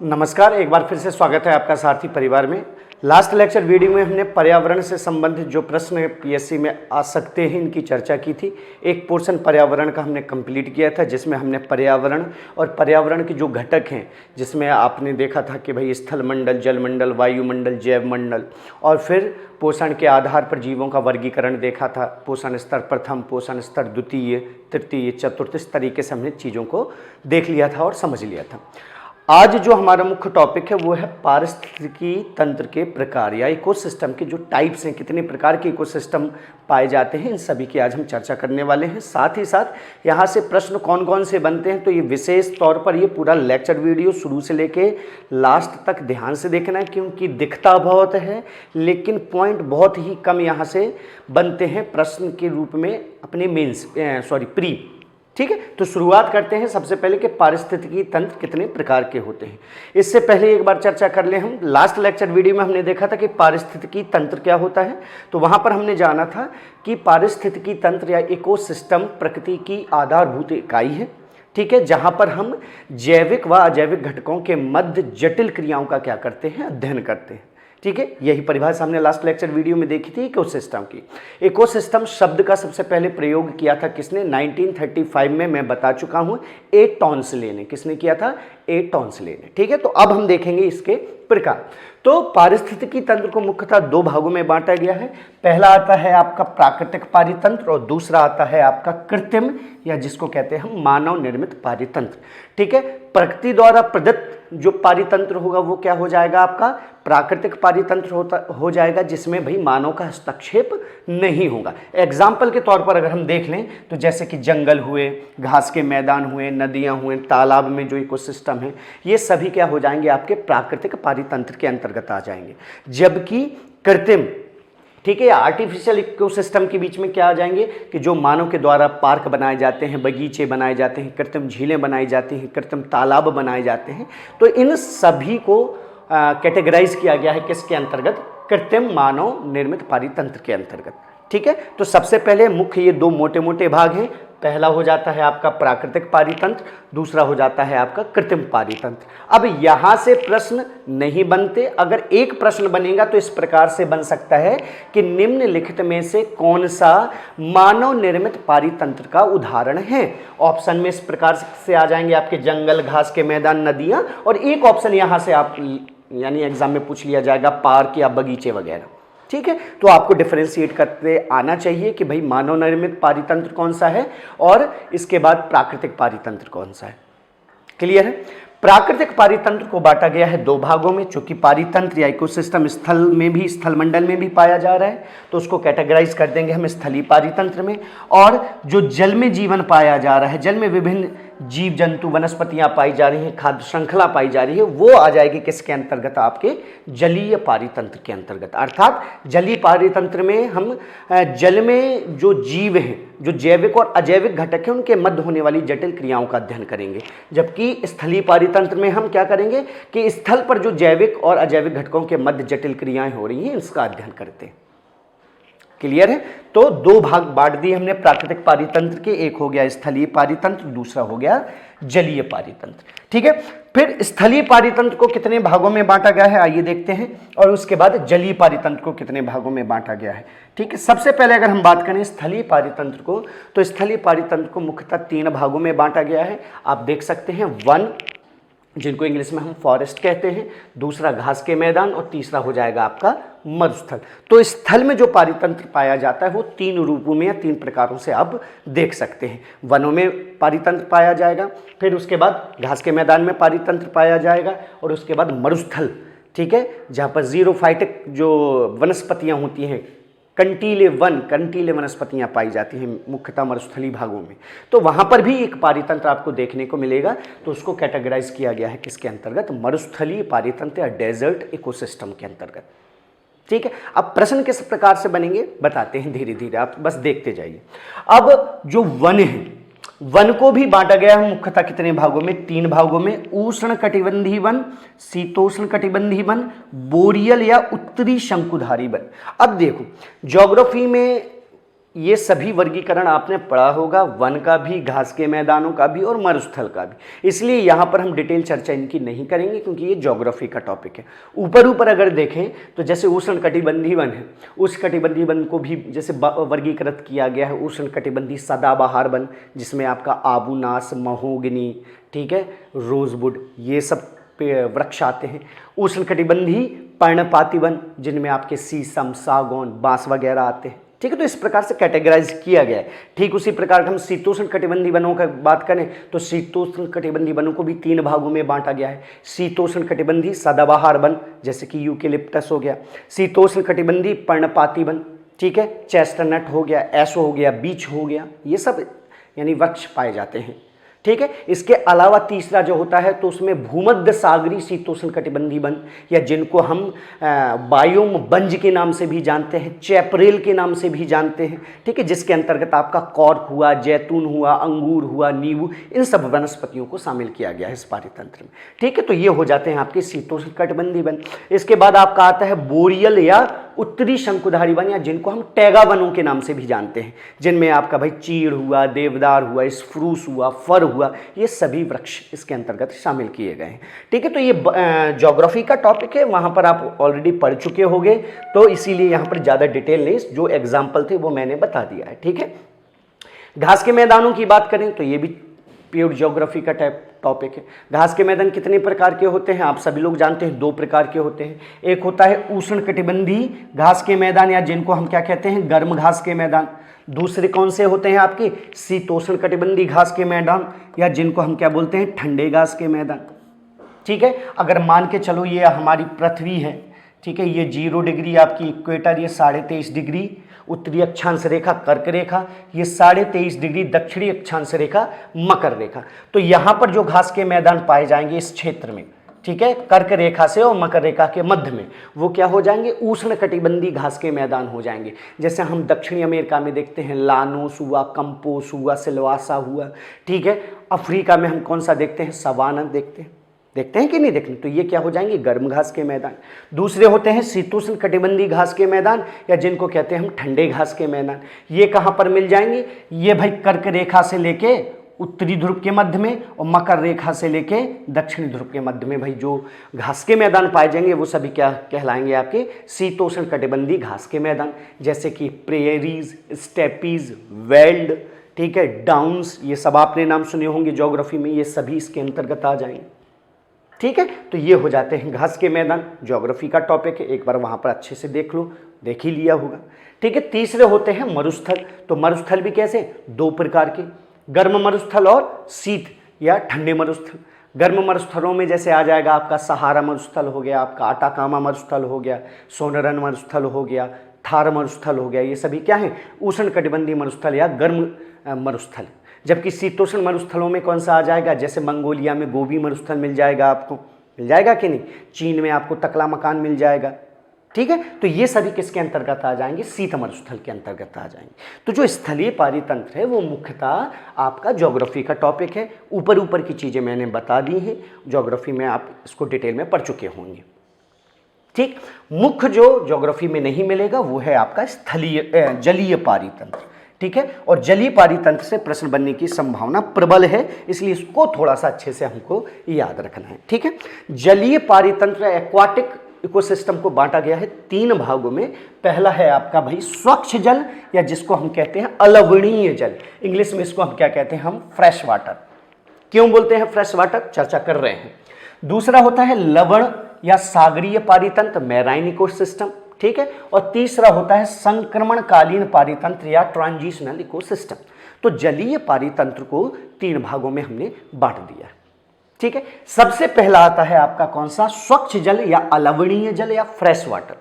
नमस्कार, एक बार फिर से स्वागत है आपका सारथी परिवार में। लास्ट लेक्चर वीडियो में हमने पर्यावरण से संबंधित जो प्रश्न पीएससी में आ सकते हैं इनकी चर्चा की थी। एक पोर्शन पर्यावरण का हमने कंप्लीट किया था जिसमें हमने पर्यावरण और पर्यावरण के जो घटक हैं, जिसमें आपने देखा था कि भाई स्थल मंडल, जल मंडल, वायुमंडल, जैव मंडल, और फिर पोषण के आधार पर जीवों का वर्गीकरण देखा था। पोषण स्तर प्रथम, पोषण स्तर द्वितीय, तृतीय, चतुर्थ, इस तरीके से हमने चीज़ों को देख लिया था और समझ लिया था। आज जो हमारा मुख्य टॉपिक है वो है पारिस्थितिकी तंत्र के प्रकार या इकोसिस्टम के जो टाइप्स हैं, कितने प्रकार के इकोसिस्टम पाए जाते हैं, इन सभी की आज हम चर्चा करने वाले हैं। साथ ही साथ यहाँ से प्रश्न कौन कौन से बनते हैं, तो ये विशेष तौर पर ये पूरा लेक्चर वीडियो शुरू से लेके लास्ट तक ध्यान से देखना है, क्योंकि दिखता बहुत है लेकिन पॉइंट बहुत ही कम यहाँ से बनते हैं प्रश्न के रूप में अपने मेंस प्री। ठीक है, तो शुरुआत करते हैं सबसे पहले कि पारिस्थितिकी तंत्र कितने प्रकार के होते हैं। इससे पहले एक बार चर्चा कर लें हम। लास्ट लेक्चर वीडियो में हमने देखा था कि पारिस्थितिकी तंत्र क्या होता है, तो वहाँ पर हमने जाना था कि पारिस्थितिकी तंत्र या इकोसिस्टम प्रकृति की आधारभूत इकाई है। ठीक है, जहाँ पर हम जैविक व अजैविक घटकों के मध्य जटिल क्रियाओं का क्या करते हैं, अध्ययन करते हैं। ठीक है, यही परिभाषा हमने लास्ट लेक्चर वीडियो में देखी थी इकोसिस्टम की। इकोसिस्टम शब्द का सबसे पहले प्रयोग किया था किसने, 1935 में मैं बता चुका हूं, ए टॉन्सले ने। किसने किया था, ए टॉन्सले ने। ठीक है, तो अब हम देखेंगे इसके प्रकार। तो पारिस्थितिकी तंत्र को मुख्यतः दो भागों में बांटा गया है। पहला आता है आपका प्राकृतिक पारितंत्र और दूसरा आता है आपका कृत्रिम या जिसको कहते हैं हम मानव निर्मित पारितंत्र। ठीक है, प्रकृति द्वारा प्रदत्त जो पारितंत्र होगा वो क्या हो जाएगा, आपका प्राकृतिक पारितंत्र हो जाएगा, जिसमें भाई मानव का हस्तक्षेप नहीं होगा। एग्जाम्पल के तौर पर अगर हम देख लें तो जैसे कि जंगल हुए, घास के मैदान हुए, नदियां हुए, तालाब में जो इकोसिस्टम है, ये सभी क्या हो जाएंगे, आपके प्राकृतिक पारितंत्र के अंतर्गत आ जाएंगे। जबकि कृत्रिम, ठीक है, आर्टिफिशियल इकोसिस्टम के बीच में क्या आ जाएंगे कि जो मानव के द्वारा पार्क बनाए जाते हैं, बगीचे बनाए जाते हैं, कृत्रिम झीलें बनाई जाती हैं, कृत्रिम तालाब बनाए जाते हैं। तो इन सभी को कैटेगराइज किया गया है किसके अंतर्गत, कृत्रिम मानव निर्मित पारितंत्र के अंतर्गत। ठीक है, तो सबसे पहले मुख्य ये दो मोटे मोटे भाग हैं। पहला हो जाता है आपका प्राकृतिक पारितंत्र, दूसरा हो जाता है आपका कृत्रिम पारितंत्र। अब यहां से प्रश्न नहीं बनते, अगर एक प्रश्न बनेगा तो इस प्रकार से बन सकता है कि निम्नलिखित में से कौन सा मानव निर्मित पारितंत्र का उदाहरण है। ऑप्शन में इस प्रकार से आ जाएंगे आपके जंगल, घास के मैदान, नदियां, और एक ऑप्शन यहां से आप यानी एग्जाम में पूछ लिया जाएगा पार्क या बगीचे वगैरह। ठीक है, तो आपको डिफरेंशिएट करते आना चाहिए कि भाई मानव निर्मित पारितंत्र कौन सा है और इसके बाद प्राकृतिक पारितंत्र कौन सा है। क्लियर है। प्राकृतिक पारितंत्र को बांटा गया है दो भागों में। चूंकि पारितंत्र या इकोसिस्टम स्थल में भी, स्थल मंडल में भी पाया जा रहा है, तो उसको कैटेगराइज कर देंगे हम स्थलीय पारितंत्र में। और जो जल में जीवन पाया जा रहा है, जल में विभिन्न जीव जंतु वनस्पतियां पाई जा रही हैं, खाद्य श्रृंखला पाई जा रही है, वो आ जाएगी किसके अंतर्गत, आपके जलीय पारितंत्र के अंतर्गत। अर्थात जलीय पारितंत्र में हम जल में जो जीव हैं, जो जैविक और अजैविक घटक हैं, उनके मध्य होने वाली जटिल क्रियाओं का अध्ययन करेंगे। जबकि स्थलीय पारितंत्र में हम क्या करेंगे कि स्थल पर जो जैविक और अजैविक घटकों के मध्य जटिल क्रियाएं हो रही हैं, इसका अध्ययन करते हैं। क्लियर है। तो दो भाग बांट दिए हमने प्राकृतिक पारितंत्र के, एक हो गया स्थलीय पारितंत्र, दूसरा हो गया जलीय पारितंत्र। ठीक है, फिर स्थलीय पारितंत्र को कितने भागों में बांटा गया है आइए देखते हैं, और उसके बाद जलीय पारितंत्र को कितने भागों में बांटा गया है। ठीक है, सबसे पहले अगर हम बात करें स्थलीय पारितंत्र को, तो स्थलीय पारितंत्र को मुख्यतः तीन भागों में बांटा गया है। आप देख सकते हैं, वन, जिनको इंग्लिश में हम फॉरेस्ट कहते हैं, दूसरा घास के मैदान, और तीसरा हो जाएगा आपका मरुस्थल। तो स्थल में जो पारितंत्र पाया जाता है वो तीन रूपों में या तीन प्रकारों से आप देख सकते हैं। वनों में पारितंत्र पाया जाएगा, फिर उसके बाद घास के मैदान में पारितंत्र पाया जाएगा, और उसके बाद मरुस्थल, ठीक है, जहाँ पर जीरोफाइटिक जो वनस्पतियाँ होती हैं, कंटीले वनस्पतियां पाई जाती हैं मुख्यतः मरुस्थलीय भागों में, तो वहां पर भी एक पारितंत्र आपको देखने को मिलेगा। तो उसको कैटेगराइज किया गया है किसके अंतर्गत, मरुस्थलीय पारितंत्र या डेजर्ट इकोसिस्टम के अंतर्गत। ठीक है, अब प्रश्न किस प्रकार से बनेंगे बताते हैं धीरे धीरे, आप बस देखते जाइए। अब जो वन है, वन को भी बांटा गया है मुख्यतः कितने भागों में, तीन भागों में। उष्ण कटिबंधीय वन, शीतोष्ण कटिबंधीय वन, बोरियल या उत्तरी शंकुधारी वन। अब देखो, ज्योग्राफी में ये सभी वर्गीकरण आपने पढ़ा होगा, वन का भी, घास के मैदानों का भी और मरुस्थल का भी, इसलिए यहाँ पर हम डिटेल चर्चा इनकी नहीं करेंगे क्योंकि ये ज्योग्राफी का टॉपिक है। ऊपर ऊपर अगर देखें तो जैसे उष्णकटिबंधीय वन है, उष्णकटिबंधीय वन को भी जैसे वर्गीकृत किया गया है उष्णकटिबंधीय सदाबहार वन, जिसमें आपका आबूनास, महोगनी, ठीक है, रोजवुड, ये सब वृक्ष आते हैं। उष्णकटिबंधीय पर्णपाती वन, जिनमें आपके शीशम, सागौन, बांस वगैरह आते हैं, ठीक है। तो इस प्रकार से कैटेगराइज किया गया है। ठीक उसी प्रकार हम शीतोष्ण कटिबंधीय वनों का बात करें तो शीतोष्ण कटिबंधीय वनों को भी 3 भागों में बांटा गया है। शीतोष्ण कटिबंधीय सदाबहार वन, जैसे कि यूकेलिप्टस हो गया, शीतोष्ण कटिबंधीय पर्णपाती वन, ठीक है, चेस्टनट हो गया, एसो हो गया, बीच हो गया, ये सब यानी वृक्ष पाए जाते हैं, ठीक है। इसके अलावा तीसरा जो होता है तो उसमें भूमध्य सागरीय शीतोष्ण कटिबंधीय वन, या जिनको हम बायोम बंज के नाम से भी जानते हैं, चैपरेल के नाम से भी जानते हैं, ठीक है, जिसके अंतर्गत आपका कॉर्क हुआ, जैतून हुआ, अंगूर हुआ, नींबू, इन सब वनस्पतियों को शामिल किया गया है इस पारितंत्र में, ठीक है। तो ये हो जाते हैं आपके शीतोष्ण कटिबंधीय वन। इसके बाद आपका आता है बोरियल या उत्तरी शंकुधारी वन, या जिनको हम टैगा वनों के नाम से भी जानते हैं, जिनमें आपका भाई चीड़ हुआ, देवदार हुआ, स्प्रूस हुआ, फर हुआ, ये सभी वृक्ष इसके अंतर्गत शामिल किए गए हैं, ठीक है। तो ये ज्योग्राफी का टॉपिक है, वहां पर आप ऑलरेडी पढ़ चुके होंगे, तो इसीलिए यहां पर ज्यादा डिटेल नहीं, जो एग्जाम्पल थे वो मैंने बता दिया है, ठीक है। घास के मैदानों की बात करें तो ये भी प्योर ज्योग्राफी का टॉपिक है। घास के मैदान कितने प्रकार के होते हैं आप सभी लोग जानते हैं, 2 प्रकार के होते हैं। एक होता है उष्णकटिबंधीय घास के मैदान, या जिनको हम क्या कहते हैं, गर्म घास के मैदान। दूसरे कौन से होते हैं आपके, शीतोष्ण कटिबंधीय घास के मैदान, या जिनको हम क्या बोलते हैं, ठंडे घास के मैदान, ठीक है। अगर मान के चलो ये हमारी पृथ्वी है, ठीक है, ये 0 डिग्री आपकी इक्वेटर, ये 23.5 डिग्री उत्तरी अक्षांश रेखा कर्क रेखा, ये 23.5 डिग्री दक्षिणी अक्षांश रेखा मकर रेखा। तो यहाँ पर जो घास के मैदान पाए जाएंगे इस क्षेत्र में, ठीक है, कर्क रेखा से और मकर रेखा के मध्य में, वो क्या हो जाएंगे, उष्ण कटिबंधीय घास के मैदान हो जाएंगे। जैसे हम दक्षिणी अमेरिका में देखते हैं लानोस हुआ, कंपोस हुआ, सिल्वासा हुआ, ठीक है। अफ्रीका में हम कौन सा देखते हैं, सवाना देखते हैं कि नहीं देखते, तो ये क्या हो जाएंगे, गर्म घास के मैदान। दूसरे होते हैं शीतोष्ण कटिबंधीय घास के मैदान, या जिनको कहते हैं हम ठंडे घास के मैदान। ये कहाँ पर मिल जाएंगे, ये भाई कर्क रेखा से लेके उत्तरी ध्रुव के मध्य में और मकर रेखा से लेके दक्षिणी ध्रुव के मध्य में भाई जो घास के मैदान पाए जाएंगे वो सभी क्या कहलाएंगे, आपके शीतोष्ण कटिबंधीय घास के मैदान। जैसे कि प्रेरीज, स्टेपीज, वेल्ड, ठीक है, डाउन्स, ये सब आपने नाम सुने होंगे ज्योग्राफी में, ये सभी इसके अंतर्गत आ जाएंगे, ठीक है। तो ये हो जाते हैं घास के मैदान, ज्योग्राफी का टॉपिक है, एक बार वहां पर अच्छे से देख लो, देख ही लिया होगा, ठीक है। तीसरे होते हैं मरुस्थल। तो मरुस्थल भी कैसे, 2 प्रकार के, गर्म मरुस्थल और शीत या ठंडे मरुस्थल। गर्म मरुस्थलों में जैसे आ जाएगा आपका सहारा मरुस्थल हो गया, आपका आटाकामा मरुस्थल हो गया, सोनरन मरुस्थल हो गया, थार मरुस्थल हो गया, ये सभी क्या है, उष्णकटिबंधीय मरुस्थल या गर्म मरुस्थल। जबकि शीतोष्ण मरुस्थलों में कौन सा आ जाएगा, जैसे मंगोलिया में गोबी मरुस्थल मिल जाएगा, आपको मिल जाएगा कि नहीं, चीन में आपको तकला मकान मिल जाएगा, ठीक है। तो ये सभी किसके अंतर्गत आ जाएंगे, शीत मरुस्थल के अंतर्गत आ जाएंगे। तो जो स्थलीय पारितंत्र है वो मुख्यतः आपका ज्योग्राफी का टॉपिक है। ऊपर ऊपर की चीज़ें मैंने बता दी हैं, ज्योग्राफी में आप इसको डिटेल में पढ़ चुके होंगे, ठीक। मुख्य जो ज्योग्राफी में नहीं मिलेगा वो है आपका स्थलीय जलीय पारितंत्र, ठीक है। और जलीय पारितंत्र से प्रश्न बनने की संभावना प्रबल है, इसलिए इसको थोड़ा सा अच्छे से हमको याद रखना है, ठीक है। जलीय पारितंत्र एक्वाटिक इकोसिस्टम को बांटा गया है 3 भागों में। पहला है आपका भाई स्वच्छ जल, या जिसको हम कहते हैं अलवणीय जल, इंग्लिश में इसको हम क्या कहते हैं, हम फ्रेश वाटर। क्यों बोलते हैं फ्रेश वाटर, चर्चा कर रहे हैं। दूसरा होता है लवण या सागरीय पारितंत्र, मैराइन इकोसिस्टम, ठीक है। और तीसरा होता है संक्रमणकालीन पारितंत्र या ट्रांजिशनल इकोसिस्टम। तो जलीय पारितंत्र को 3 भागों में हमने बांट दिया, ठीक है। सबसे पहला आता है आपका कौन सा, स्वच्छ जल या अलवणीय जल या फ्रेश वाटर,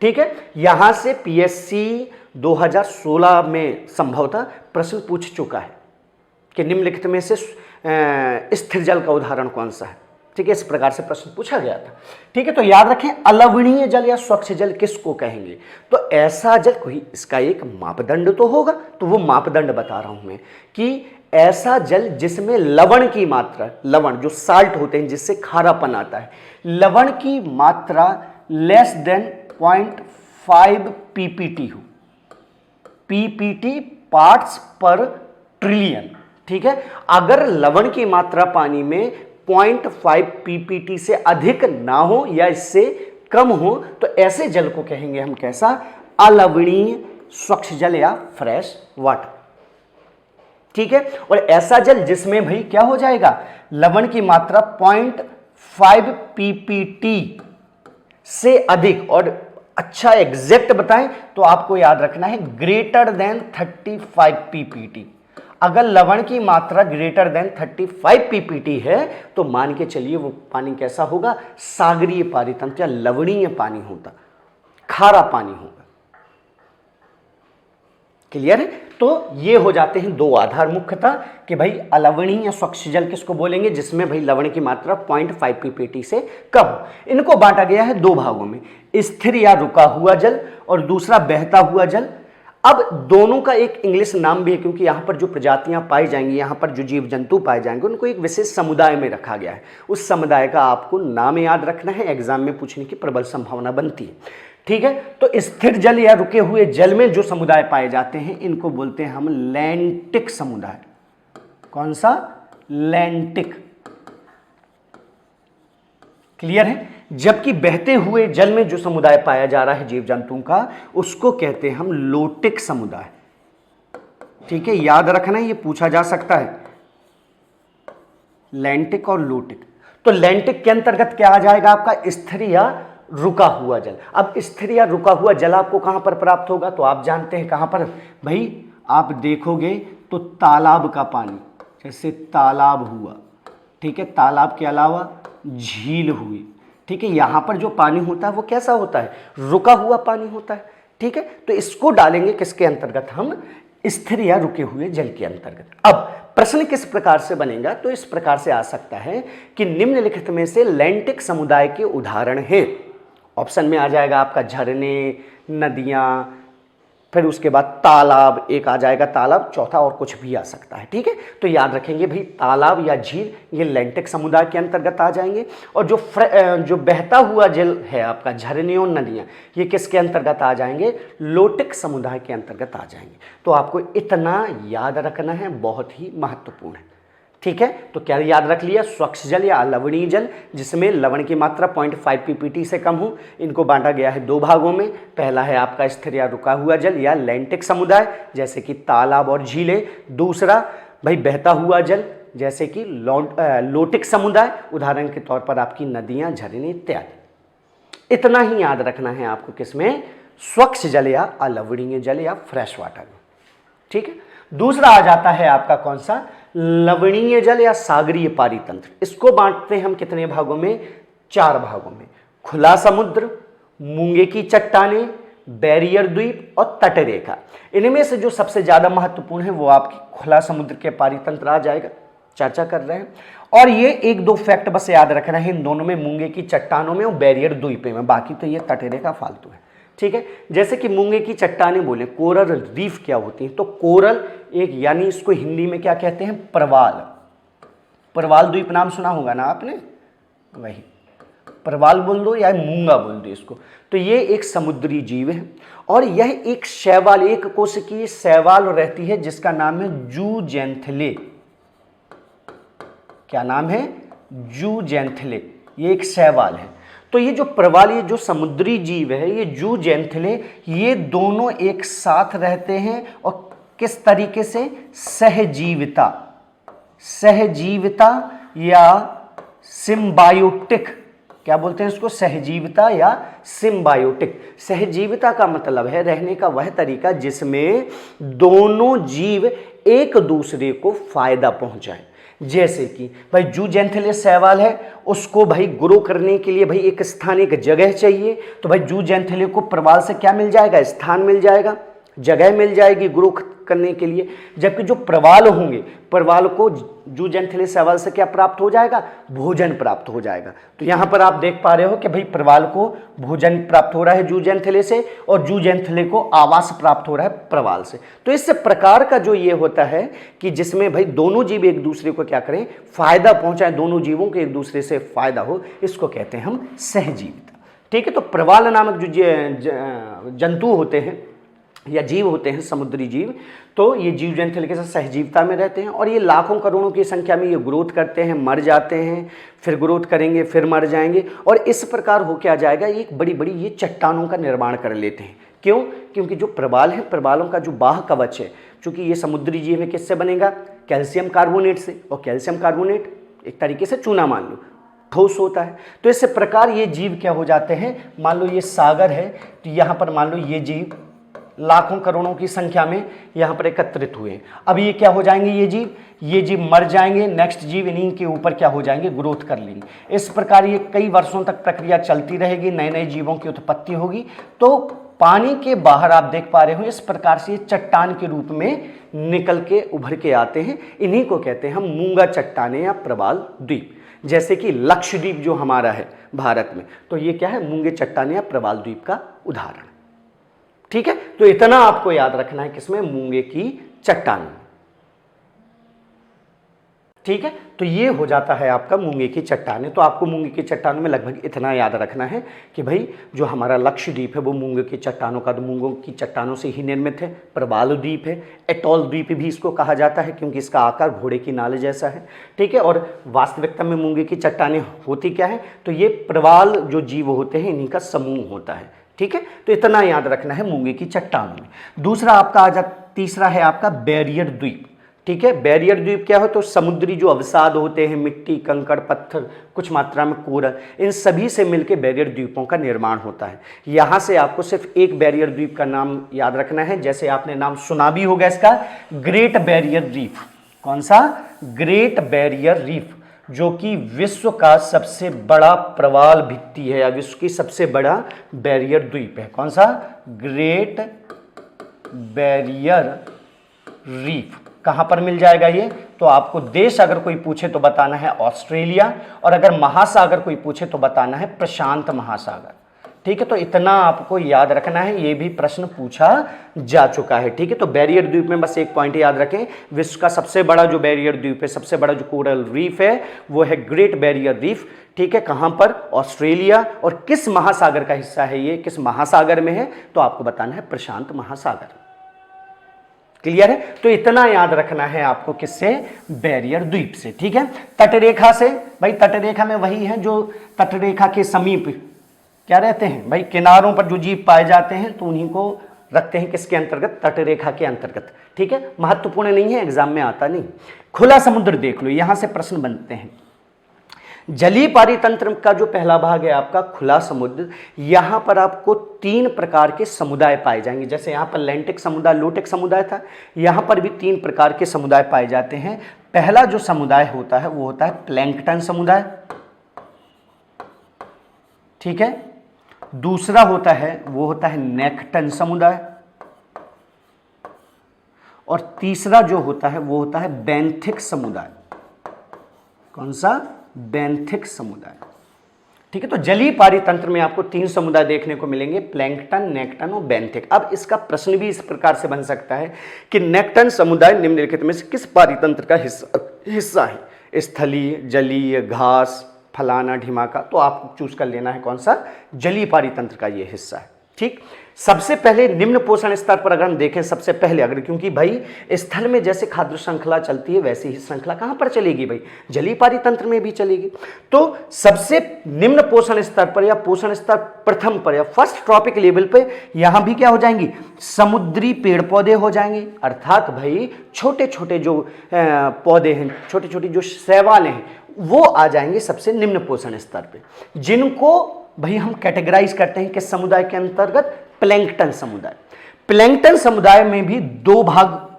ठीक है। यहां से पीएससी 2016 में संभवतः प्रश्न पूछ चुका है कि निम्नलिखित में से स्थिर जल का उदाहरण कौन सा है, ठीक है। इस प्रकार से प्रश्न पूछा गया था, ठीक है। तो याद रखें अलवणीय जल या स्वच्छ जल किसको कहेंगे, तो ऐसा जल, कोई इसका एक मापदंड तो होगा, तो वो मापदंड बता रहा हूं मैं कि ऐसा जल जिसमें लवण की मात्रा, लवण जो साल्ट होते हैं जिससे खारापन आता है, लवण की मात्रा लेस देन 0.5 पीपीटी हो, पीपीटी पार्ट्स पर ट्रिलियन। ठीक है, अगर लवण की मात्रा पानी में 0.5 पीपीटी से अधिक ना हो या इससे कम हो तो ऐसे जल को कहेंगे हम कैसा, अलवणीय स्वच्छ जल या फ्रेश वाटर। ठीक है, और ऐसा जल जिसमें भाई क्या हो जाएगा, लवण की मात्रा 0.5 पीपीटी से अधिक, और अच्छा एग्जैक्ट बताएं तो आपको याद रखना है ग्रेटर देन 35 पीपीटी। अगर लवण की मात्रा ग्रेटर देन 35 पीपीटी है तो मान के चलिए वो पानी कैसा होगा, सागरीय पारितंत्र या लवणीय पानी होता, खारा पानी होगा। क्लियर है? तो ये हो जाते हैं दो आधार मुख्यतः कि भाई अलवणीय स्वच्छ जल किसको बोलेंगे, जिसमें भाई लवण की मात्रा 0.5 पीपीटी से कम हो। इनको बांटा गया है दो भागों में, स्थिर या रुका हुआ जल और दूसरा बहता हुआ जल। अब दोनों का एक इंग्लिश नाम भी है, क्योंकि यहाँ पर जो प्रजातियां पाई जाएंगी, यहाँ पर जो जीव जंतु पाए जाएंगे, उनको एक विशेष समुदाय में रखा गया है। उस समुदाय का आपको नाम याद रखना है, एग्जाम में पूछने की प्रबल संभावना बनती है। ठीक है, तो स्थिर जल या रुके हुए जल में जो समुदाय पाए जाते हैं इनको बोलते हैं हम लैंटिक समुदाय। कौन सा? लैंटिक। क्लियर है? जबकि बहते हुए जल में जो समुदाय पाया जा रहा है जीव जंतुओं का, उसको कहते हैं हम लोटिक समुदाय। ठीक है, याद रखना, ये पूछा जा सकता है, लैंटिक और लोटिक। तो लैंटिक के अंतर्गत क्या आ जाएगा आपका, स्थिर या रुका हुआ जल। अब स्थिर या रुका हुआ जल आपको कहां पर प्राप्त होगा, तो आप जानते हैं कहां पर भाई, आप देखोगे तो तालाब का पानी, जैसे तालाब हुआ, ठीक है, तालाब के अलावा झील हुई, ठीक है, यहां पर जो पानी होता है वो कैसा होता है, रुका हुआ पानी होता है। ठीक है, तो इसको डालेंगे किसके अंतर्गत, हम स्थिर या रुके हुए जल के अंतर्गत। अब प्रश्न किस प्रकार से बनेगा, तो इस प्रकार से आ सकता है कि निम्नलिखित में से लैंटिक समुदाय के उदाहरण हैं। ऑप्शन में आ जाएगा आपका झरने, नदियां, फिर उसके बाद तालाब, एक आ जाएगा तालाब, चौथा और कुछ भी आ सकता है। ठीक है, तो याद रखेंगे भाई तालाब या झील ये लैंटिक समुदाय के अंतर्गत आ जाएंगे, और जो बहता हुआ जल है आपका, झरने और नदियां, ये किसके अंतर्गत आ जाएंगे, लोटिक समुदाय के अंतर्गत आ जाएंगे। तो आपको इतना याद रखना है, बहुत ही महत्वपूर्ण है। ठीक है, तो क्या याद रख लिया, स्वच्छ जल या अलवणीय जल जिसमें लवण की मात्रा 0.5 पीपीटी से कम हो। इनको बांटा गया है दो भागों में, पहला है आपका स्थिर या रुका हुआ जल या लैंटिक समुदाय जैसे कि तालाब और झीलें, दूसरा भाई बहता हुआ जल जैसे कि लोटिक समुदाय, उदाहरण के तौर पर आपकी नदियां, झरने इत्यादि। इतना ही याद रखना है आपको किसमें, स्वच्छ जल या अलवणीय जल या फ्रेश वाटर में। ठीक है, दूसरा आ जाता है आपका कौन सा, लवणीय जल या सागरीय पारितंत्र। इसको बांटते हैं हम कितने भागों में, 4 भागों में, खुला समुद्र, मूंगे की चट्टानें, बैरियर द्वीप और तटरेखा। इनमें से जो सबसे ज्यादा महत्वपूर्ण है वो आपकी खुला समुद्र के पारितंत्र आ जाएगा, चर्चा कर रहे हैं। और ये 1-2 फैक्ट बस याद रखना है इन दोनों में, मूंगे की चट्टानों में और बैरियर द्वीप में, बाकी तो ये तटरेखा फालतू है। ठीक है, जैसे कि मूंगे की चट्टानें बोले, कोरल रीफ क्या होती है, तो कोरल एक, यानी इसको हिंदी में क्या कहते हैं, प्रवाल। प्रवाल द्वीप नाम सुना होगा ना आपने, वही प्रवाल बोल दो या मूंगा बोल दो इसको। तो ये एक समुद्री जीव है और यह एक शैवाल, एक कोशिकीय शैवाल रहती है जिसका नाम है जूजेंथले। क्या नाम है, जूजेंथले। ये एक शैवाल है। तो ये जो प्रवाल, ये जो समुद्री जीव है, ये जूजेंथले, ये दोनों एक साथ रहते हैं और किस तरीके से, सहजीविता, सहजीविता या सिम्बायोटिक, क्या बोलते हैं इसको, सहजीविता या सिम्बायोटिक। सहजीविता का मतलब है रहने का वह तरीका जिसमें दोनों जीव एक दूसरे को फायदा पहुंचाए। जैसे कि भाई जूजेंथले शैवाल है, उसको भाई ग्रो करने के लिए भाई एक स्थान, एक जगह चाहिए, तो भाई जूजेंथले को प्रवाल से क्या मिल जाएगा, स्थान मिल जाएगा, जगह मिल जाएगी ग्रो करने के लिए। जबकि जो प्रवाल होंगे, प्रवाल को जूजेंथले शैवाल से क्या प्राप्त हो जाएगा, भोजन प्राप्त हो जाएगा। तो यहाँ पर आप देख पा रहे हो कि भाई प्रवाल को भोजन प्राप्त हो रहा है जूजेंथले से और जूजेंथले को आवास प्राप्त हो रहा है प्रवाल से। तो इस प्रकार का जो ये होता है कि जिसमें भाई दोनों जीव एक दूसरे को क्या करें, फायदा पहुंचाएं, दोनों जीवों को एक दूसरे से फायदा हो, इसको कहते हैं हम सहजीविता। ठीक है, तो प्रवाल नामक जो जंतु होते हैं या जीव होते हैं, समुद्री जीव, तो ये जीव जंतु तरीके से सहजीवता में रहते हैं और ये लाखों करोड़ों की संख्या में ये ग्रोथ करते हैं, मर जाते हैं, फिर ग्रोथ करेंगे, फिर मर जाएंगे और इस प्रकार हो क्या जाएगा, ये एक बड़ी बड़ी ये चट्टानों का निर्माण कर लेते हैं। क्यों? क्योंकि जो प्रवाल है, प्रवालों का जो बाह्य कवच है, चूंकि ये समुद्री जीव है, किससे बनेगा? कैल्शियम कार्बोनेट से, और कैल्शियम कार्बोनेट एक तरीके से चूना मान लो, ठोस होता है। तो इस प्रकार ये जीव क्या हो जाते हैं, मान लो ये सागर है, तो यहाँ पर मान लो ये जीव लाखों करोड़ों की संख्या में यहाँ पर एकत्रित हुए। अब ये क्या हो जाएंगे, ये जीव मर जाएंगे, नेक्स्ट जीव इन्हीं के ऊपर क्या हो जाएंगे, ग्रोथ कर लेंगे। इस प्रकार ये कई वर्षों तक प्रक्रिया चलती रहेगी, नए नए जीवों की उत्पत्ति होगी। तो पानी के बाहर आप देख पा रहे हो इस प्रकार से ये चट्टान के रूप में निकल के उभर के आते हैं। इन्हीं को कहते हैं हम मूंगा चट्टाने या प्रवाल द्वीप। जैसे कि लक्षद्वीप जो हमारा है भारत में, तो ये क्या है, मूंगे चट्टाने या प्रवाल द्वीप का उदाहरण। ठीक है, तो इतना आपको याद रखना है किसमें, मूंगे की चट्टान। ठीक है, तो ये हो जाता है आपका मूंगे की चट्टानें। तो आपको मूंगे की चट्टानों में लगभग इतना याद रखना है कि भाई जो हमारा लक्षद्वीप है वो मूंगे की चट्टानों का, तो मूंगों की चट्टानों से ही निर्मित है। प्रवाल द्वीप है, एटॉल द्वीप भी इसको कहा जाता है क्योंकि इसका आकार घोड़े की नाल जैसा है। ठीक है, और वास्तविकता में मूंगे की चट्टानें होती क्या है, तो ये प्रवाल जो जीव होते हैं इन्हीं का समूह होता है। ठीक है, तो इतना याद रखना है मूंगे की चट्टानों में। दूसरा आपका आ जाता, तीसरा है आपका बैरियर द्वीप। ठीक है, बैरियर द्वीप क्या हो, तो समुद्री जो अवसाद होते हैं, मिट्टी, कंकड़, पत्थर, कुछ मात्रा में कोरल, इन सभी से मिलकर बैरियर द्वीपों का निर्माण होता है। यहाँ से आपको सिर्फ एक बैरियर द्वीप का नाम याद रखना है, जैसे आपने नाम सुना भी होगा इसका, ग्रेट बैरियर रीफ। कौन सा? ग्रेट बैरियर रीफ, जो कि विश्व का सबसे बड़ा प्रवाल भित्ति है या विश्व की सबसे बड़ा बैरियर द्वीप है। कौन सा? Great barrier reef. कहां पर मिल जाएगा ये, तो आपको देश अगर कोई पूछे तो बताना है ऑस्ट्रेलिया, और अगर महासागर कोई पूछे तो बताना है प्रशांत महासागर। ठीक है, तो इतना आपको याद रखना है, ये भी प्रश्न पूछा जा चुका है। ठीक है, तो बैरियर द्वीप में बस एक पॉइंट याद रखें, विश्व का सबसे बड़ा जो बैरियर द्वीप है, सबसे बड़ा जो कोरल रीफ है वो है ग्रेट बैरियर रीफ। ठीक है, कहां पर? ऑस्ट्रेलिया। और किस महासागर का हिस्सा है ये, किस महासागर में है, तो आपको बताना है प्रशांत महासागर। क्लियर है, तो इतना याद रखना है आपको, किससे? बैरियर द्वीप से। ठीक है, तटरेखा से, भाई तटरेखा में वही है जो तटरेखा के समीप क्या रहते हैं, भाई किनारों पर जो जीव पाए जाते हैं, तो उन्हीं को रखते हैं किसके अंतर्गत? तटरेखा के अंतर्गत। ठीक है, महत्वपूर्ण नहीं है, एग्जाम में आता नहीं। खुला समुद्र देख लो, यहां से प्रश्न बनते हैं। जलीय पारितंत्र का जो पहला भाग है आपका खुला समुद्र, यहां पर आपको 3 प्रकार के समुदाय पाए जाएंगे। जैसे यहां पर लैंटिक समुदाय, लोटेक समुदाय था, यहां पर भी 3 प्रकार के समुदाय पाए जाते हैं। पहला जो समुदाय होता है वो होता है प्लैंकटन समुदाय। ठीक है, दूसरा होता है वो होता है नेक्टन समुदाय, और तीसरा जो होता है वो होता है बेंथिक समुदाय। कौन सा? बेंथिक समुदाय। ठीक है, तो जलीय पारितंत्र में आपको 3 समुदाय देखने को मिलेंगे, प्लैंकटन, नेक्टन और बेंथिक। अब इसका प्रश्न भी इस प्रकार से बन सकता है कि नेक्टन समुदाय निम्नलिखित में से किस पारितंत्र का हिस्सा है? स्थलीय, जलीय, घास, फलाना, ढिमाका। तो आपको चूज कर लेना है कौन सा जलीय पारितंत्र का ये हिस्सा है। ठीक, सबसे पहले निम्न पोषण स्तर पर अगर हम देखें, सबसे पहले अगर, क्योंकि भाई स्थल में जैसे खाद्य श्रृंखला चलती है वैसी ही श्रृंखला कहां पर चलेगी भाई, जलीय पारितंत्र में भी चलेगी। तो सबसे निम्न पोषण स्तर पर या पोषण स्तर प्रथम पर या फर्स्ट ट्रॉपिक लेवल पे यहां भी क्या हो जाएंगी, समुद्री पेड़ पौधे हो जाएंगे। अर्थात भाई छोटे छोटे जो पौधे हैं, छोटे छोटे जो शैवाल हैं, वो आ जाएंगे सबसे निम्न पोषण स्तर पे, जिनको भाई हम कैटेगराइज करते हैं किस समुदाय के अंतर्गत? प्लैंकटन समुदाय। प्लैंकटन समुदाय में भी 2 भाग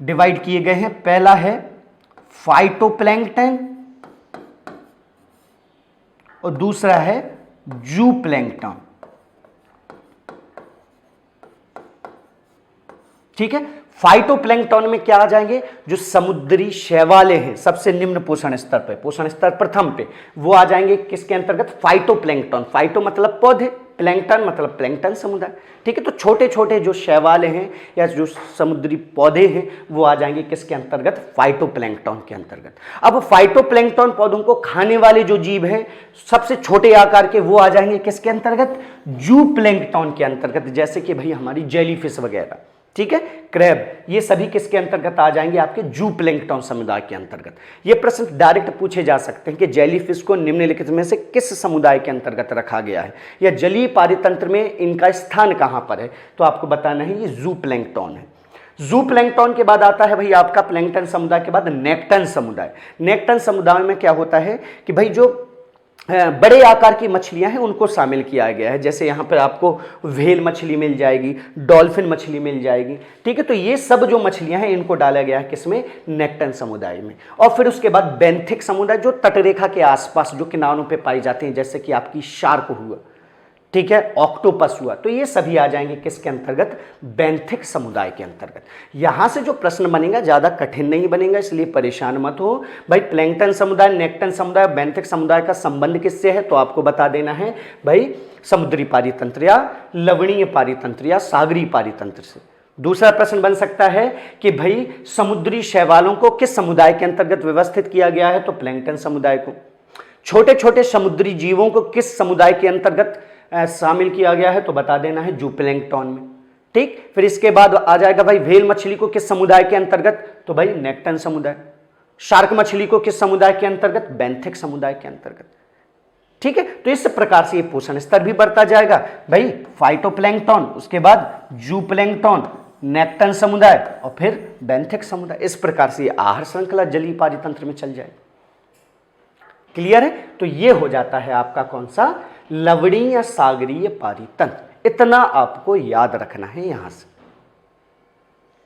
डिवाइड किए गए हैं। पहला है फाइटोप्लैंकटन और दूसरा है जूप्लैंकटन। ठीक है, फाइटोप्लैंकटन में क्या आ जाएंगे, जो समुद्री शैवालें हैं सबसे निम्न पोषण स्तर पे, पोषण स्तर प्रथम पे, वो आ जाएंगे किसके अंतर्गत? फाइटोप्लैंकटन। फाइटो मतलब पौधे, प्लैंकटन मतलब प्लैंकटन समुदाय, ठीक है। तो छोटे छोटे जो शैवाल हैं या जो समुद्री पौधे हैं वो आ जाएंगे किसके अंतर्गत, फाइटोप्लैंक्टन के अंतर्गत। अब फाइटोप्लैंक्टन पौधों को खाने वाले जो जीव हैं सबसे छोटे आकार के, वो आ जाएंगे किसके अंतर्गत, जूप्लैंक्टन के अंतर्गत, जैसे कि भाई हमारी जेलीफिश वगैरह, ठीक है, क्रैब, ये सभी किसके अंतर्गत आ जाएंगे, आपके जूप्लैंक्टन समुदाय के अंतर्गत। ये प्रश्न डायरेक्ट पूछे जा सकते हैं कि जेलीफिश को निम्नलिखित में से किस समुदाय के अंतर्गत रखा गया है, या जलीय पारितंत्र में इनका स्थान कहां पर है, तो आपको बताना है ये जूप्लैंक्टन है। जूप्लैंक्टन के बाद आता है भाई आपका प्लैंक्टन समुदाय के बाद नेक्टन समुदाय। नेक्टन समुदाय में क्या होता है कि भाई जो बड़े आकार की मछलियां हैं उनको शामिल किया गया है, जैसे यहाँ पर आपको व्हेल मछली मिल जाएगी, डॉल्फिन मछली मिल जाएगी, ठीक है। तो ये सब जो मछलियां हैं इनको डाला गया है किसमें, नेक्टन समुदाय में। और फिर उसके बाद बेंथिक समुदाय, जो तटरेखा के आसपास जो किनारों पे पाई जाते हैं, जैसे कि आपकी शार्क हुआ, ठीक है, ऑक्टोपस हुआ, तो ये सभी आ जाएंगे किसके अंतर्गत, बेंथिक समुदाय के अंतर्गत। यहां से जो प्रश्न बनेगा ज्यादा कठिन नहीं बनेगा, इसलिए परेशान मत हो भाई। प्लैंक्टन समुदाय, नेक्टन समुदाय, बेंथिक समुदाय का संबंध किससे है, तो आपको बता देना है भाई समुद्री पारितंत्र या लवणीय पारितंत्र या सागरीय पारितंत्र से। दूसरा प्रश्न बन सकता है कि भाई समुद्री शैवालों को किस समुदाय के अंतर्गत व्यवस्थित किया गया है, तो प्लैंक्टन समुदाय को। छोटे छोटे समुद्री जीवों को किस समुदाय के अंतर्गत शामिल किया गया है, तो बता देना है जूप्लैंक्टन में, ठीक। फिर इसके बाद आ जाएगा भाई व्हेल मछली को किस समुदाय के अंतर्गत, तो भाई नेक्टन समुदाय। शार्क मछली को किस समुदाय के अंतर्गत, बेंथिक समुदाय के अंतर्गत, ठीक है। तो इस प्रकार से ये पोषण स्तर भी बढ़ता जाएगा भाई, फाइटोप्लैंक्टन, उसके बाद जूप्लैंक्टन, नेक्टन समुदाय और फिर बेंथिक समुदाय। इस प्रकार से ये आहार श्रृंखला जलीय पारितंत्र में चल जाए। क्लियर है। तो ये हो जाता है आपका कौन सा, लवणीय सागरीय पारितंत्र। इतना आपको याद रखना है यहां से।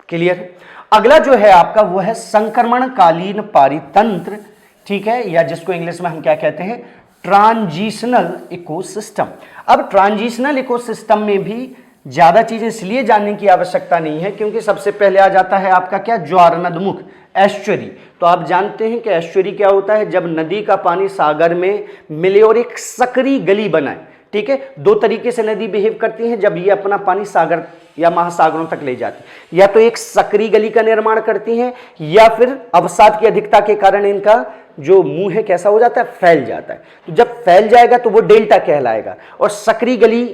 क्लियर है। अगला जो है आपका वो है संक्रमणकालीन पारितंत्र, ठीक है, या जिसको इंग्लिश में हम क्या कहते हैं, ट्रांजिशनल इकोसिस्टम। अब ट्रांजिशनल इकोसिस्टम में भी ज्यादा चीजें इसलिए जानने की आवश्यकता नहीं है क्योंकि सबसे पहले आ जाता है आपका क्या, ज्वारनदमुख, एस्चुरी। तो आप जानते हैं कि एस्चुरी क्या होता है, जब नदी का पानी सागर में मिले और एक सकरी गली बनाए, ठीक है। दो तरीके से नदी बिहेव करती है जब ये अपना पानी सागर या महासागरों तक ले जाती है, या तो एक सकरी गली का निर्माण करती हैं या फिर अवसाद की अधिकता के कारण इनका जो मुंह है कैसा हो जाता है, फैल जाता है। तो जब फैल जाएगा तो वो डेल्टा कहलाएगा, और सकरी गली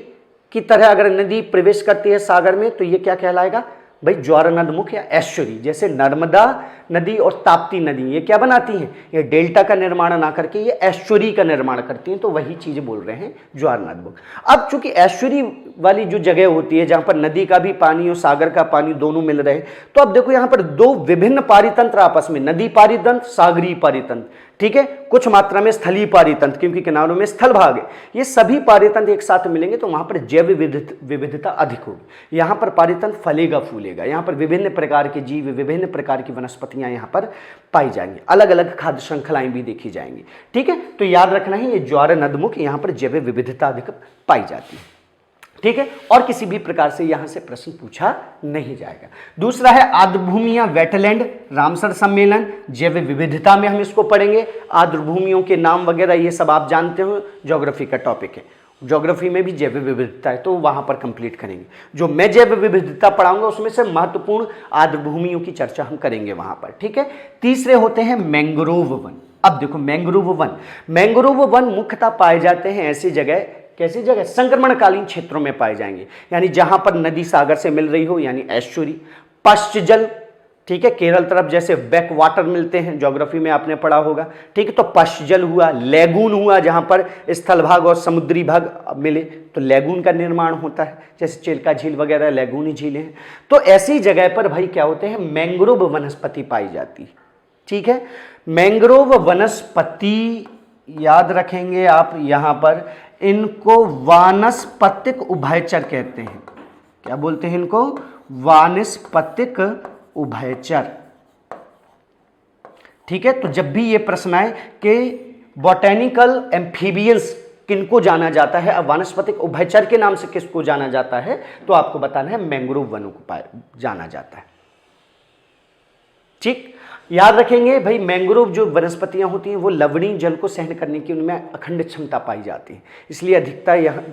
की तरह अगर नदी प्रवेश करती है सागर में तो ये क्या कहलाएगा भाई, ज्वारनदमुख या एस्चुरी। जैसे नर्मदा नदी और ताप्ती नदी ये क्या बनाती हैं, ये डेल्टा का निर्माण ना करके ये एस्चुरी का निर्माण करती हैं, तो वही चीज बोल रहे हैं ज्वारनदमुख। अब चूंकि एस्चुरी वाली जो जगह होती है जहां पर नदी का भी पानी और सागर का पानी दोनों मिल रहे हैं, तो अब देखो यहां पर दो विभिन्न पारितंत्र आपस में, नदी पारितंत्र, सागरीय पारितंत्र, ठीक है, कुछ मात्रा में स्थलीय पारितंत्र क्योंकि किनारों में स्थल भाग है, ये सभी पारितंत्र एक साथ मिलेंगे तो वहां पर जैव विविधता अधिक होगी। यहां पर पारितंत्र फलेगा फूलेगा, यहां पर विभिन्न प्रकार के जीव, विभिन्न प्रकार की वनस्पतियां यहां पर पाई जाएंगी, अलग अलग खाद्य श्रृंखलाएं भी देखी जाएंगी, ठीक है। तो याद रखना है ये ज्वारनदमुख, यहां पर जैव विविधता अधिक पाई जाती है, ठीक है। और किसी भी प्रकार से यहां से प्रश्न पूछा नहीं जाएगा। दूसरा है आर्द्रभूमियां, वेटलैंड, रामसर सम्मेलन, जैव विविधता में हम इसको पढ़ेंगे। आर्द्रभूमियों के नाम वगैरह ये सब आप जानते हो, ज्योग्राफी का टॉपिक है, ज्योग्राफी में भी जैव विविधता है तो वहां पर कंप्लीट करेंगे। जो मैं जैव विविधता पढ़ाऊंगा उसमें से महत्वपूर्ण आर्द्रभूमियों की चर्चा हम करेंगे वहां पर, ठीक है। तीसरे होते हैं मैंग्रोव वन। अब देखो मैंग्रोव वन, मैंग्रोव वन मुख्यतः पाए जाते हैं ऐसी जगह, कैसी जगह, संक्रमणकालीन क्षेत्रों में पाए जाएंगे, यानी जहां पर नदी सागर से मिल रही हो, यानी एस्चुरी, पश्च जल, ठीक है, केरल तरफ जैसे बैक वाटर मिलते हैं, ज्योग्राफी में आपने पढ़ा होगा, ठीक है। तो पश्च जल हुआ, लेगून हुआ, जहां पर स्थल भाग और समुद्री भाग मिले तो लेगून का निर्माण होता है, जैसे चिल्का झील वगैरह लेगूनी झीलें हैं। तो ऐसी जगह पर भाई क्या होते हैं, मैंग्रोव वनस्पति पाई जाती है, ठीक है। मैंग्रोव वनस्पति याद रखेंगे आप, यहां पर इनको वानस्पतिक उभयचर कहते हैं। क्या बोलते हैं इनको, वानस्पतिक उभयचर, ठीक है। तो जब भी ये प्रश्न आए कि बॉटेनिकल एम्फीबियंस किनको जाना जाता है, अब वानस्पतिक उभयचर के नाम से किसको जाना जाता है, तो आपको बताना है मैंग्रोव वनों को जाना जाता है, ठीक, याद रखेंगे भाई, मैंग्रोव जो वनस्पतियां होती हैं वो लवणीय जल को सहन करने की उनमें अखंड क्षमता पाई जाती है, इसलिए अधिकता यहाँ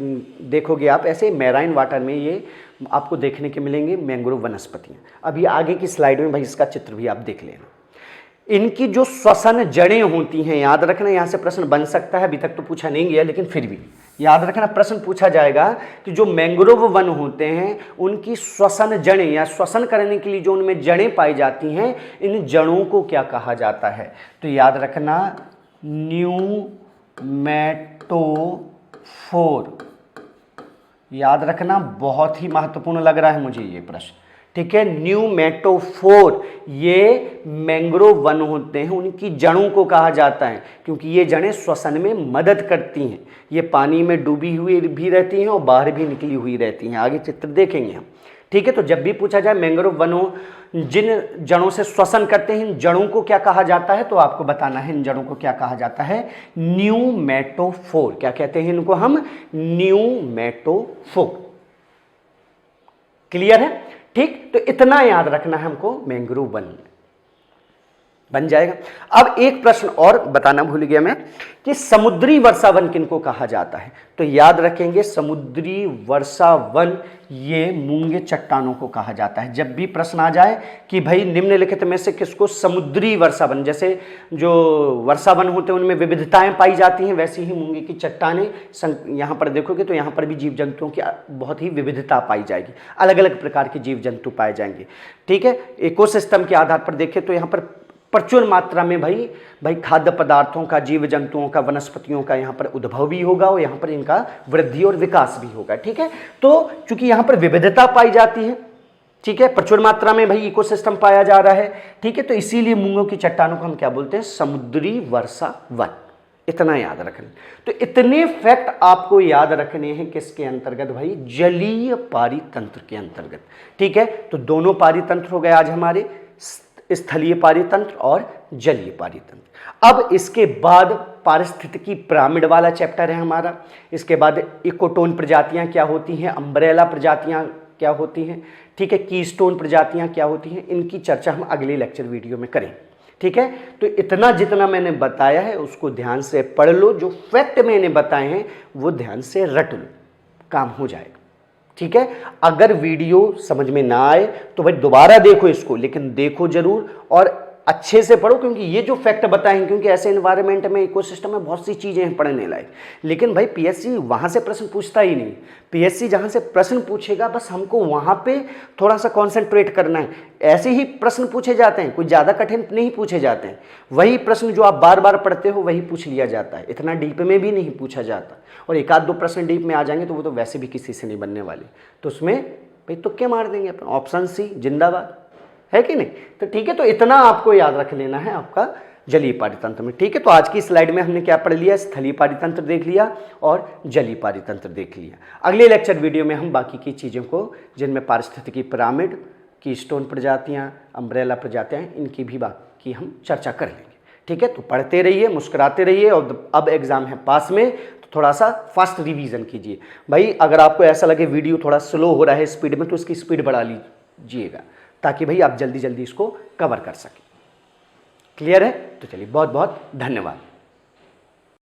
देखोगे आप ऐसे मैराइन वाटर में ये आपको देखने के मिलेंगे मैंग्रोव वनस्पतियां। अभी आगे की स्लाइड में भाई इसका चित्र भी आप देख लेना। इनकी जो श्वसन जड़ें होती हैं, याद रखना, यहाँ से प्रश्न बन सकता है, अभी तक तो पूछा नहीं गया लेकिन फिर भी याद रखना प्रश्न पूछा जाएगा कि जो मैंग्रोव वन होते हैं उनकी श्वसन जड़ें या श्वसन करने के लिए जो उनमें जड़ें पाई जाती हैं, इन जड़ों को क्या कहा जाता है? तो याद रखना न्यूमैटोफोर। याद रखना, बहुत ही महत्वपूर्ण लग रहा है मुझे ये प्रश्न, ठीक है। न्यूमैटोफोर ये मैंग्रोव वन होते हैं, उनकी जड़ों को कहा जाता है क्योंकि ये जड़ें श्वसन में मदद करती हैं। ये पानी में डूबी हुई भी रहती हैं और बाहर भी निकली हुई रहती हैं, आगे चित्र देखेंगे हम, ठीक है। तो जब भी पूछा जाए मैंग्रोव वनों जिन जड़ों से श्वसन करते हैं, इन जड़ों को क्या कहा जाता है, तो आपको बताना है इन जड़ों को क्या कहा जाता है, न्यूमैटोफोर। क्या कहते हैं इनको हम? न्यूमैटोफोर। क्लियर है? ठीक, तो इतना याद रखना है हमको, मैंग्रोव वन बन जाएगा। अब एक प्रश्न और बताना भूल गया मैं कि समुद्री वर्षा वन किनको कहा जाता है? तो याद रखेंगे समुद्री वर्षा वन ये मूंगे चट्टानों को कहा जाता है। जब भी प्रश्न आ जाए कि भाई निम्नलिखित में से किसको समुद्री वर्षा वन, जैसे जो वर्षा वन होते हैं उनमें विविधताएं पाई जाती हैं, वैसे ही मूंगे की चट्टानें यहाँ पर देखोगे तो यहाँ पर भी जीव जंतुओं की बहुत ही विविधता पाई जाएगी, अलग अलग प्रकार के जीव जंतु पाए जाएंगे, ठीक है। इकोसिस्टम के आधार पर देखें तो यहाँ पर प्रचुर मात्रा में भाई खाद्य पदार्थों का, जीव जंतुओं का, वनस्पतियों का यहाँ पर उद्भव भी होगा और यहाँ पर इनका वृद्धि और विकास भी होगा, ठीक है। तो चूंकि यहाँ पर विविधता पाई जाती है, ठीक है, प्रचुर मात्रा में भाई इकोसिस्टम पाया जा रहा है, ठीक है, तो इसीलिए मूंगों की चट्टानों को हम क्या बोलते हैं? समुद्री वर्षा वन। इतना याद रखना। तो इतने फैक्ट आपको याद रखने हैं किसके अंतर्गत भाई? जलीय पारितंत्र के अंतर्गत, ठीक है। तो दोनों पारितंत्र हो गए आज हमारे, स्थलीय पारितंत्र और जलीय पारितंत्र। अब इसके बाद पारिस्थितिकी पिरामिड वाला चैप्टर है हमारा। इसके बाद इकोटोन प्रजातियां क्या होती हैं, अम्ब्रेला प्रजातियां क्या होती हैं, ठीक है, कीस्टोन प्रजातियां क्या होती हैं, इनकी चर्चा हम अगले लेक्चर वीडियो में करें, ठीक है। तो इतना जितना मैंने बताया है उसको ध्यान से पढ़ लो, जो फैक्ट मैंने बताए हैं वो ध्यान से रट लो, काम हो जाएगा, ठीक है। अगर वीडियो समझ में ना आए तो भाई दोबारा देखो इसको, लेकिन देखो जरूर और अच्छे से पढ़ो, क्योंकि ये जो फैक्ट बताएं, क्योंकि ऐसे एनवायरनमेंट में, इकोसिस्टम में बहुत सी चीजें हैं पढ़ने लायक, लेकिन भाई पीएससी वहां से प्रश्न पूछता ही नहीं। पीएससी जहां से प्रश्न पूछेगा बस हमको वहां पे थोड़ा सा कॉन्सेंट्रेट करना है। ऐसे ही प्रश्न पूछे जाते हैं, कोई ज्यादा कठिन नहीं पूछे जाते हैं। वही प्रश्न जो आप बार बार पढ़ते हो वही पूछ लिया जाता है, इतना डीप में भी नहीं पूछा जाता। और एक आध दो प्रश्न डीप में आ जाएंगे तो वो तो वैसे भी किसी से नहीं बनने वाले, तो उसमें भाई तुक्के मार देंगे अपन। ऑप्शन सी जिंदाबाद, है कि नहीं? तो ठीक है, तो इतना आपको याद रख लेना है आपका जलीय पारितंत्र में, ठीक है। तो आज की स्लाइड में हमने क्या पढ़ लिया? स्थलीय पारितंत्र देख लिया और जलीय पारितंत्र देख लिया। अगले लेक्चर वीडियो में हम बाकी की चीज़ों को, जिनमें पारिस्थितिकी पिरामिड, कीस्टोन प्रजातियां, अम्ब्रेला प्रजातियां, इनकी भी बाकी हम चर्चा कर लेंगे, ठीक है। तो पढ़ते रहिए, मुस्कुराते रहिए, और अब एग्जाम है पास में तो थोड़ा सा फास्ट रिवीजन कीजिए भाई। अगर आपको ऐसा लगे वीडियो थोड़ा स्लो हो रहा है स्पीड में, तो उसकी स्पीड बढ़ा लीजिएगा ताकि भाई आप जल्दी जल्दी इसको कवर कर सकें। क्लियर है? तो चलिए, बहुत बहुत धन्यवाद।